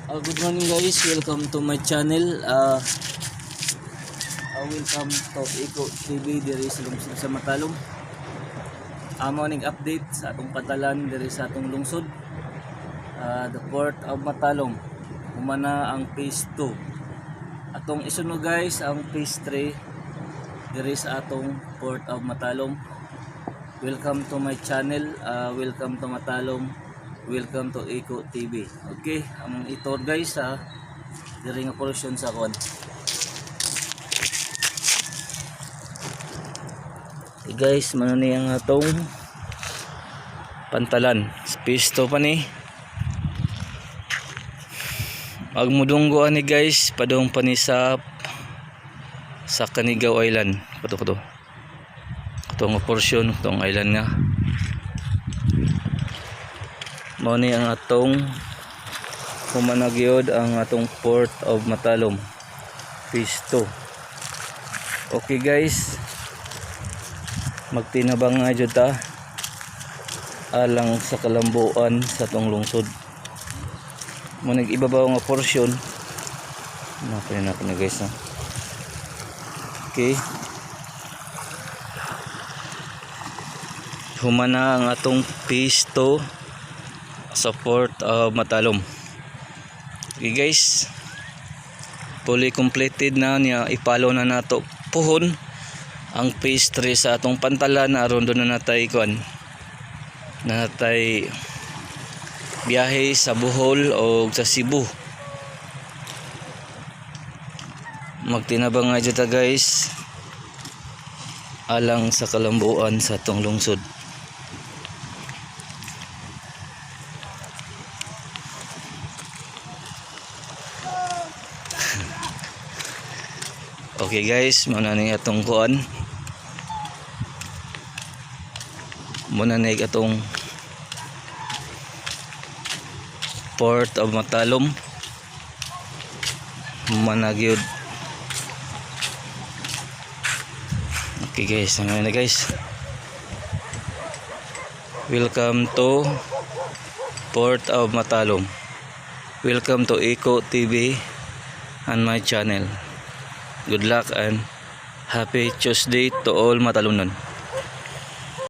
Good morning guys, welcome to my channel. Welcome to Iko TV diri sa lungsod sa Matalom. Amo ning update sa atong patalan diri sa atong lungsod. The Port of Matalom. Humana ang phase 2. Atong isuno guys ang phase 3 diri sa atong Port of Matalom. Welcome to my channel. Welcome to Matalom. Welcome to Iko TV. Okay, ang ito guys diri nga pollution sa kon. Okay guys, mano ni ang atong pantalan. Space to pa ni. Agmudunggo ani guys, padong pa ni sa Canigaw Island. Kato. Itong portion, itong island nga. Mao ni ang atong humanagyod ang atong Port of Matalom phase 2. Okay guys, magtinabang nga jud ta alang sa kalambuan sa atong lungsod. Mo nag-ibabaw nga portion na guys. Okay, humana ang atong phase 2 sa Port of Matalom. Okay guys, fully completed na niya. Ipalo na nato puhon ang phase 3 sa atong pantalan. Aron doon na natay biyahe sa Bohol o sa Cebu. Magtinabang nga dito guys alang sa kalambuan sa atong lungsod. Okay guys, muna na itong kuan. Muna na itong Port of Matalom. Managyod. Okay guys, ngayon na guys. Welcome to Port of Matalom. Welcome to Iko TV and my channel. Good luck and happy Tuesday to all Matalonon.